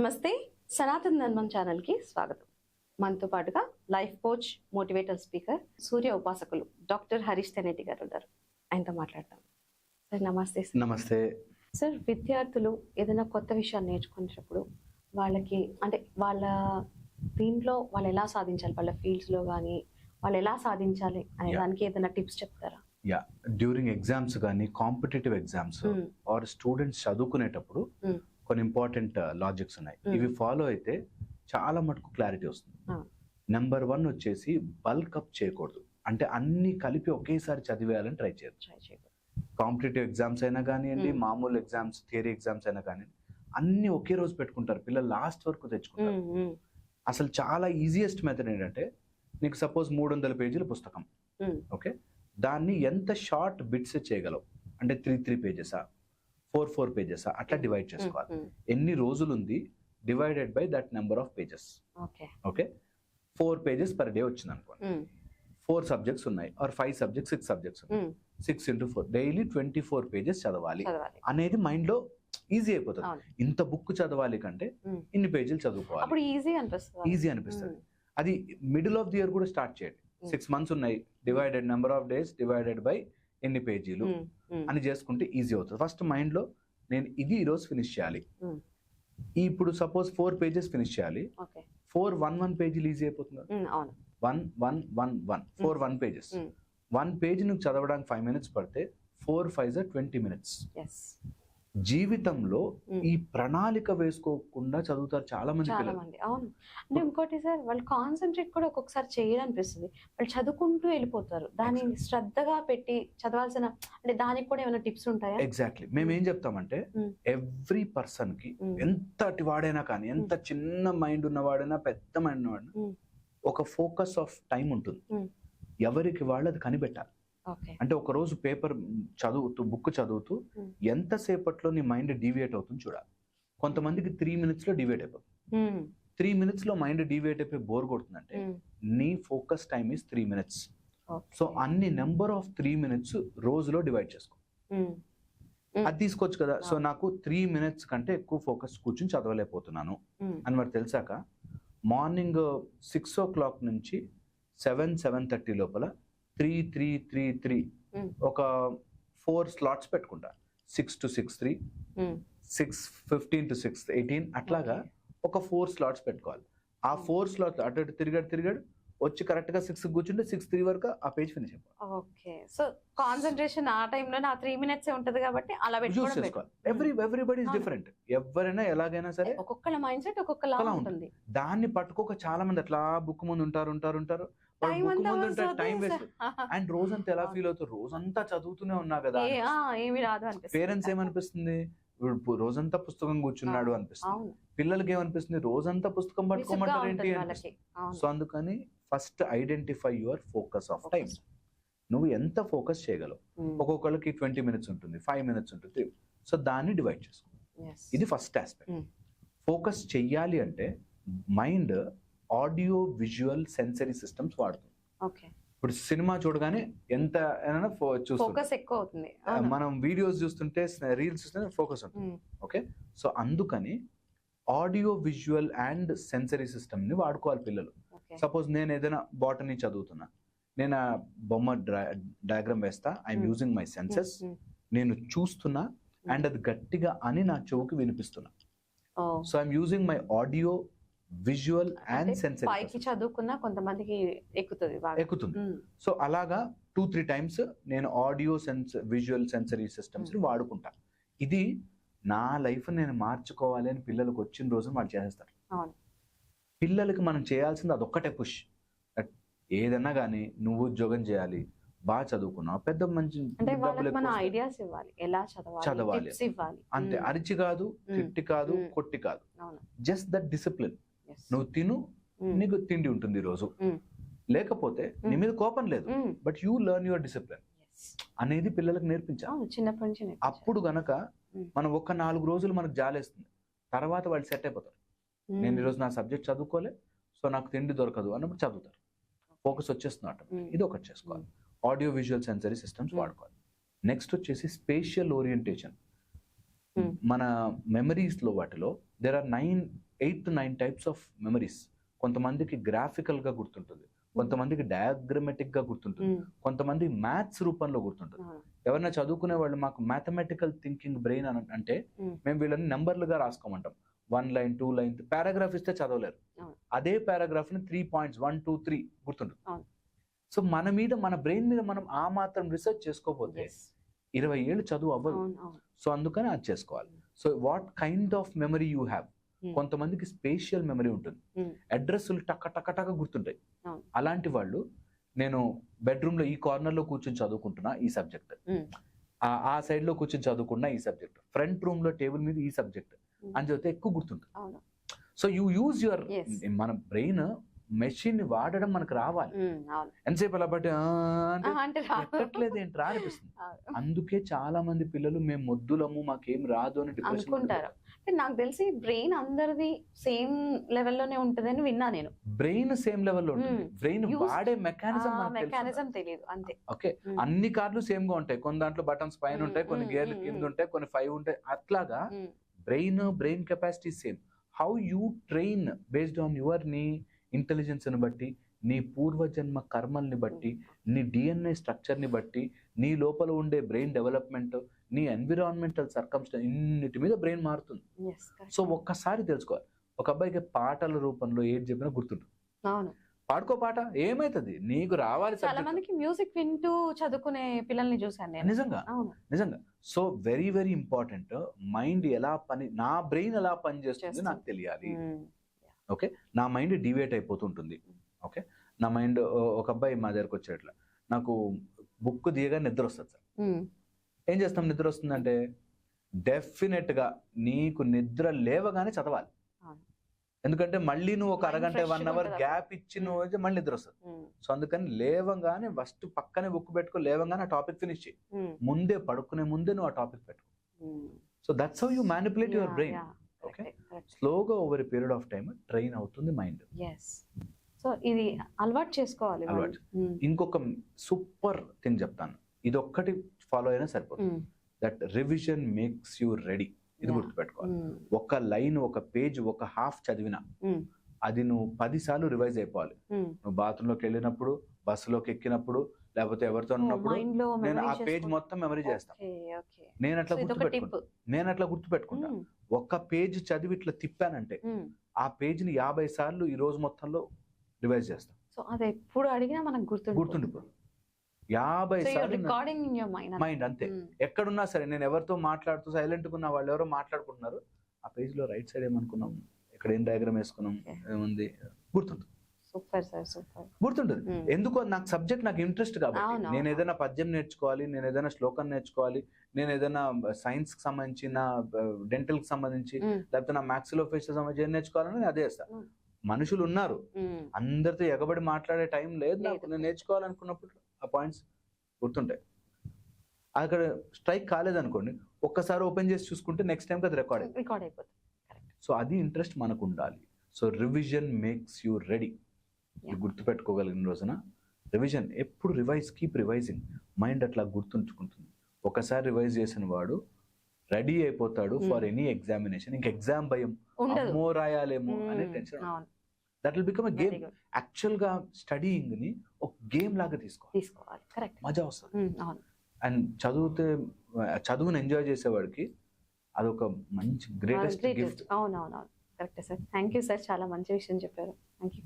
నమస్తే, సనాతన్ ధర్మం ఛానల్కి స్వాగతం. మనతో పాటుగా లైఫ్ కోచ్, మోటివేటర్, స్పీకర్, సూర్య ఉపాసకులు డాక్టర్ హరీష్ తెనేటి గారు ఉన్నారు. ఆయనతో మాట్లాడతాం. సార్ నమస్తే. నమస్తే సార్, విద్యార్థులు ఏదైనా కొత్త విషయాలు నేర్చుకునేటప్పుడు వాళ్ళకి అంటే వాళ్ళ దీంట్లో వాళ్ళు ఎలా సాధించాలి, వాళ్ళ ఫీల్డ్స్లో కానీ వాళ్ళు ఎలా సాధించాలి అనే దానికి ఏదైనా టిప్స్ చెప్తారా? డ్యూరింగ్ ఎగ్జామ్స్ కానీ కాంపిటేటివ్ ఎగ్జామ్స్ ఆర్ స్టూడెంట్స్ చదువుకునేటప్పుడు కొన్ని ఇంపార్టెంట్ లాజిక్స్ ఉన్నాయి. ఇవి ఫాలో అయితే చాలా మటుకు క్లారిటీ వస్తుంది. నెంబర్ 1 వచ్చేసి బల్క్ అప్ చేయకూడదు. అంటే అన్ని కలిపి ఒకేసారి చదివేయాలని ట్రై చేయకూడదు. కాంపిటేటివ్ ఎగ్జామ్స్ అయినా కానివ్వండి, మామూలు ఎగ్జామ్స్, థియరీ ఎగ్జామ్స్ అయినా కానివ్వండి, అన్ని ఒకే రోజు పెట్టుకుంటారు. పిల్లలు లాస్ట్ వరకు తెచ్చుకుంటారు. అసలు చాలా ఈజియెస్ట్ మెథడ్ ఏంటంటే, నీకు సపోజ్ 300 పేజీల పుస్తకం, ఓకే, దాన్ని ఎంత షార్ట్ బిట్స్ చేయగలవు అంటే 3 పేజెసా, 4 పేజెసా, అట్లా డివైడ్ చేసుకోవాలి. ఎన్ని రోజులు ఉంది divided by that number of pages. Okay, 4 pages per day వచ్చింది అనుకోండి. 4 సబ్జెక్ట్స్ ఉన్నాయి ఆర్ 5 సబ్జెక్ట్స్, 6 సబ్జెక్ట్స్ ఉన్నాయి. 6 into 4 డైలీ 24 పేజెస్ చదవాలి అనేది మైండ్ లో ఈజీ అయిపోతుంది. ఇంత బుక్ చదవాలి కంటే ఇన్ని పేజీలు చదువుకోవాలి, ఈజీ అనిపిస్తుంది. అది మిడిల్ ఆఫ్ ది ఇయర్ కూడా స్టార్ట్ చేయండి. 6 months ఉన్నాయి, divided number of days divided by ఎన్ని పేజీలు అని చేసుకుంటే ఈజీ అవుతుంది. ఫస్ట్ మైండ్ లో నేను ఇది ఈరోజు ఫినిష్ చేయాలి. ఇప్పుడు సపోజ్ 4 పేజెస్ ఫినిష్ చేయాలి. 4 పేజీలు ఈజీ అయిపోతుంది. 1 పేజెస్. 1 పేజ్ నువ్వు చదవడానికి 5 minutes పడితే 4 5 20 minutes. జీవితంలో ఈ ప్రణాళిక వేసుకోకుండా చదువుతారు చాలా మంది. అవును. అంటే ఇంకోటి సార్, వాళ్ళు కాన్సన్ట్రేట్ కూడా ఒక్కొక్కసారి చేయాలనిపిస్తుంది. వాళ్ళు చదువుకుంటూ వెళ్ళిపోతారు. దాన్ని శ్రద్ధగా పెట్టి చదవాల్సిన అంటే దానికి కూడా ఏమైనా టిప్స్ ఉంటాయా? ఎగ్జాక్ట్లీ. మేము ఏం చెప్తామంటే, ఎవ్రీ పర్సన్ కి ఎంతటి వాడైనా కానీ, ఎంత చిన్న మైండ్ ఉన్నవాడైనా పెద్ద మైండ్ ఉన్నవాడైనా ఒక ఫోకస్ ఆఫ్ టైం ఉంటుంది. ఎవరికి వాళ్ళు అది కనిపెట్టాలి. అంటే ఒక రోజు పేపర్ చదువుతూ, బుక్ చదువుతూ ఎంతసేపట్లో నీ మైండ్ డీవియేట్ అవుతుంది చూడాలి. కొంతమందికి 3 minutes లో డివియేట్ అయిపోతుంది. 3 minutes లో మైండ్ డీవియేట్ అయిపోయి బోర్ కొడుతుందంటే నీ focus time is 3 minutes. So అన్ని నెంబర్ ఆఫ్ 3 minutes రోజులో డివైడ్ చేసుకో. అది తీసుకోవచ్చు కదా. సో నాకు 3 minutes కంటే ఎక్కువ ఫోకస్ కూర్చుని చదవలేకపోతున్నాను అని మరి తెలిసాక, మార్నింగ్ 6 o'clock నుంచి 7-7:30 లోపల 3 ఒక 4 slots పెట్టుకుంటా. 6 to 6:03, 6:15 to 6:18 అట్లాగా ఒక 4 slots పెట్టుకోవాలి. ఆ 4 slots అటు ఇటు తిరిగాడు వచ్చి కరెక్ట్ గా 6 కూర్చుంటే 6:03 వరకు ఆ పేజ్ ఫినిష్ అయిపోవాలి. ఓకే, సో కాన్సంట్రేషన్ ఆ టైంలో ఆ 3 minutes ఉంటది కాబట్టి అలా పెట్టుకోవాలి. Everybody is different. ఎవరైనా ఎలాగైనా సరే ఒక్కొక్కల మైండ్ సెట్ ఒక్కొక్కలా ఉంటుంది. దాన్ని పట్టుకోక చాలా మంది అట్లా బుక్ ముందు ఉంటారు. Time waste. అండ్ రోజంతా ఎలా ఫీల్ అవుతారు, రోజంతా చదువుతూనే ఉన్నా కదా. పేరెంట్స్ ఏమనిపిస్తుంది, రోజంతా పుస్తకం కూర్చున్నాడు అనిపిస్తుంది. పిల్లలకి ఏమనిపిస్తుంది, రోజంతా పుస్తకం పట్టుకోమంటారు ఏంటి అనిపిస్తుంది. సో అందుకని first identify your focus of time. నువ్వు ఎంత ఫోకస్ చేయగలవు. ఒక్కొక్కరికి 20 minutes ఉంటుంది, 5 minutes ఉంటుంది. సో దాన్ని డివైడ్ చేసుకో. ఇది ఫస్ట్ ఆస్పెక్ట్. ఫోకస్ చెయ్యాలి అంటే mind audio visual sensory systems వాడుతుంది. ఇప్పుడు సినిమా చూడగానే ఎంత చూస్తాం, మనం వీడియోస్ చూస్తుంటే, రీల్స్ చూస్తుంటే ఫోకస్ ఉంటుంది. ఓకే, సో అందుకని audio visual and sensory system ని వాడుకోవాలి పిల్లలు. సపోజ్ నేను ఏదైనా బాటనీ చదువుతున్నా, నేను ఆ బొమ్మ డయాగ్రామ్ వేస్తా. I'm using my senses. నేను చూస్తున్నా అండ్ అది గట్టిగా అని నా చెవుకి వినిపిస్తున్నా. So I'm using my audio visual and sensory. చదువుకున్నా కొంతమందికి ఎక్కుతుంది. సో అలాగా 2-3 times నేను ఆడియో విజువల్ సెన్సరీ సిస్టమ్స్ ని వాడుకుంటా. ఇది నా లైఫ్ నేను మార్చుకోవాలి అని పిల్లలకు వచ్చిన రోజు వాళ్ళు చేసేస్తారు. పిల్లలకి మనం చేయాల్సింది అదొక్కటే పుష్. ఏదన్నా కానీ నువ్వు ఉద్యోగం చేయాలి, బాగా చదువుకున్నావు, పెద్ద మంచి చదవాలి అంతే. అరిచి కాదు, తిట్టి కాదు, కొట్టి కాదు, జస్ట్ దట్ డిసిప్లిన్. నువ్వు తిను, నీకు తిండి ఉంటుంది ఈ రోజు, లేకపోతే నీ మీద కోపం లేదు, but you learn your discipline అనేది పిల్లలకు నేర్పించాలి చిన్నప్పటి నుంచి. అప్పుడు గనక మనం ఒక 4 రోజులు మనకు జాలేస్తుంది, తర్వాత వాళ్ళు సెట్ అయిపోతారు. నేను ఈరోజు నా సబ్జెక్ట్ చదువుకోలే, సో నాకు తిండి దొరకదు అన్నప్పుడు చదువుతారు. ఫోకస్ వచ్చేస్తున్నట్టు. ఇది ఒకటి చేసుకోవాలి. ఆడియో విజువల్ సెన్సరీ సిస్టమ్స్ వాడుకోవాలి. నెక్స్ట్ వచ్చేసి స్పేషియల్ ఓరియంటేషన్. మన మెమరీస్ లో వాటిలో there are 8 to 9 types of memories. కొంతమందికి గ్రాఫికల్ గా గుర్తుంటుంది, కొంతమందికి డయాగ్రమెటిక్ గా గుర్తుంటుంది, కొంతమంది మ్యాథ్స్ రూపంలో గుర్తుంటుంది. ఎవరైనా చదువుకునే వాళ్ళు మాకు మ్యాథమెటికల్ థింకింగ్ బ్రెయిన్ అంటే మేము వీళ్ళని నెంబర్లుగా రాసుకోమంటాం. 1 లైన్ 2 లైన్ పారాగ్రాఫ్ ఇస్తే చదవలేరు. అదే పారాగ్రాఫ్ ని 3 పాయింట్స్ 1 2 3 గుర్తుంటుంది. సో మన మీద, మన బ్రెయిన్ మీద మనం ఆ మాత్రం రీసెర్చ్ చేసుకోకపోతే 20 ఏళ్ళు చదువు అవ్వదు. సో అందుకని అది చేసుకోవాలి. So what kind of memory you have. కొంతమందికి స్పేషియల్ మెమరీ ఉంటుంది, అడ్రస్లు టక్క టక్క టక్క గుర్తుంటాయి. అలాంటి వాళ్ళు, నేను బెడ్రూమ్ లో ఈ కార్నర్ లో కూర్చొని చదువుకుంటున్నా ఈ సబ్జెక్ట్, ఆ సైడ్ లో కూర్చొని చదువుకున్నా ఈ సబ్జెక్ట్, ఫ్రంట్ రూమ్ లో టేబుల్ మీద ఈ సబ్జెక్ట్ అని చెప్తే ఎక్కువ గుర్తుంటుంది. సో యూ యూజ్ యువర్, మన బ్రెయిన్ మెషిన్ ని వాడడం మనకు రావాలి. ఎంతసేపు అలా బట్టి ఎక్కట్లేదు ఏంట్రా అనిపిస్తుంది. అందుకే చాలా మంది పిల్లలు మేము మొద్దులము, మాకేం రాదు అని అనుకుంటారు. నాకు తెలిసి బ్రెయిన్ అందరిది సేమ్ లెవెల్లోనే ఉంటదని విన్నా నేను. బ్రెయిన్ సేమ్ లెవెల్లో ఉంటుంది, బ్రెయిన్ వాడే మెకానిజం తెలియదు అంతే. ఓకే, అన్ని కార్లు సేమ్ గా ఉంటాయి, కొన్ని దాంట్లో బటన్స్ పైన ఉంటాయి, కొన్ని గేర్లు కింద ఉంటాయి, కొన్ని 5 ఉంటాయి. అట్లాగా brain capacity same. How you train based on your నీ ఇంటెలిజెన్స్ ని బట్టి, నీ పూర్వజన్మ కర్మల్ని బట్టి, నీ డిఎన్ఏ స్ట్రక్చర్ ని బట్టి, నీ లోపల ఉండే బ్రెయిన్ డెవలప్మెంట్, నీ ఎన్విరాన్మెంటల్ సర్కమ్స్టెన్స్, ఇన్నిటి మీద బ్రెయిన్ మారుతుంది. సో ఒక్కసారి తెలుసుకోవాలి. ఒక అబ్బాయికి పాటల రూపంలో ఏది చెప్పినా గుర్తుంటుంది. పాడుకో పాట, ఏమైతుంది, నీకు రావాలి. చాలా మందికి మ్యూజిక్ వింటూ చదువుకునే పిల్లల్ని చూసాను నేను. నిజంగా. So very very important. Mind ఎలా నా బ్రెయిన్ ఎలా పని చేస్తుంది నాకు తెలియాలి. ఓకే, నా మైండ్ డివేట్ అయిపోతుంటుంది. ఓకే, నా మైండ్, ఒక అబ్బాయి మా దగ్గరకు వచ్చేట్లా, నాకు బుక్ దిగగా నిద్ర వస్తుంది సార్. ఏం చేస్తాం, నిద్ర వస్తుందంటే డెఫినెట్ గా నీకు నిద్ర లేవగానే చదవాలి. ఎందుకంటే మళ్ళీ నువ్వు ఒక అరగంట 1 అవర్ గ్యాప్ ఇచ్చి నువ్వు మళ్ళీ నిద్ర వస్తుంది. సో అందుకని లేవగానే ఫస్ట్ పక్కనే బుక్ పెట్టుకో, లేవగానే ఆ టాపిక్ ఫినిష్ చేయి. ముందే పడుకునే ముందే నువ్వు ఆ టాపిక్ పెట్టుకో. So that's how you manipulate your brain. Okay, స్లోగా over a period of time train అవుతుంది మైండ్. సో ఇది అలవాటు చేసుకోవాలి. ఇంకొక సూపర్ థింగ్ చెప్తాను, ఇది ఒక్కటి ఫాలో అయినా సరిపోతుంది. That revision makes you ready. ఇది గుర్తుపెట్టుకోవాలి. ఒక లైన్, ఒక పేజ్, ఒక హాఫ్ చదివినా అది నువ్వు 10 సార్లు రివైజ్ అయిపోవాలి. నువ్వు బాత్రూమ్ లోకి వెళ్ళినప్పుడు, బస్సులోకి ఎక్కినప్పుడు, లేకపోతే ఎవరితో ఉన్నప్పుడు నేను ఆ పేజ్ మొత్తం మెమరీ చేస్తాను. నేను అట్లా గుర్తుపెట్టుకుంటా. ఒక్క పేజ్ చదివి ఇట్లా తిప్పానంటే ఆ పేజ్ ని 50 సార్లు ఈ రోజు మొత్తంలో రివైజ్ చేస్తాం. సో అది ఎప్పుడు అడిగినా మనకు గుర్తుండిపోతుంది. 50 సార్లు మైండ్ అంతే. ఎక్కడున్నా సరే, నేను ఎవరితో మాట్లాడుతూ సైలెంట్ గా ఉన్న వాళ్ళు ఎవరో మాట్లాడుకుంటున్నారు, ఆ పేజ్ లో రైట్ సైడ్ ఏమనుకున్నాం, ఇక్కడ ఏం డయాగ్రామ్ వేసుకున్నాం, ఏముంది, గుర్తుంటుంది. Super sir, super. గుర్తుంటుంది. ఎందుకో నాకు సబ్జెక్ట్, నాకు ఇంట్రెస్ట్ కాబట్టి. నేను ఏదైనా పద్యం నేర్చుకోవాలి, నేను ఏదైనా శ్లోకం నేర్చుకోవాలి, నేను ఏదైనా సైన్స్ కి సంబంధించి, నా డెంటల్ కి సంబంధించి, లేకపోతే నా మ్యాక్సిలోఫేషియల్ సంబంధించి నేర్చుకోవాలని అదే చేస్తాను. మనుషులు ఉన్నారు, అందరితో ఎగబడి మాట్లాడే టైం లేదు నాకు. నేను నేర్చుకోవాలనుకున్నప్పుడు ఆ పాయింట్స్ గుర్తుంటాయి. అక్కడ స్ట్రైక్ కాలేదనుకోండి, ఒక్కసారి ఓపెన్ చేసి చూసుకుంటే నెక్స్ట్ టైం అది రికార్డ్ అయిపోతుంది. సో అది ఇంట్రెస్ట్ మనకు ఉండాలి. So revision makes you ready. గుర్తుపెట్టుకోగలిగిన రోజున రివిజన్ ఎప్పుడు కీప్ రివైజింగ్. మైండ్ అట్లా గుర్తుంచుకుంటుంది. ఒకసారి రివైజ్ చేసిన వాడు రెడీ అయిపోతాడు ఫర్ ఎనీ ఎగ్జామినేషన్. ఇంక ఎగ్జామ్ భయం, అమ్మో రాయాలేమో అనే tension. That will become a game. Actual గా స్టడీయింగ్ ని ఒక గేమ్ లాగా తీసుకోవాలి. మజా వస్తుంది. అండ్ చదువుని ఎంజాయ్ చేసేవాడికి అదొక మంచి గ్రేటెస్ట్ గిఫ్ట్. అవునవును, correct sir. Thank you sir, చాలా మంచి విషయం చెప్పారు. Thank you.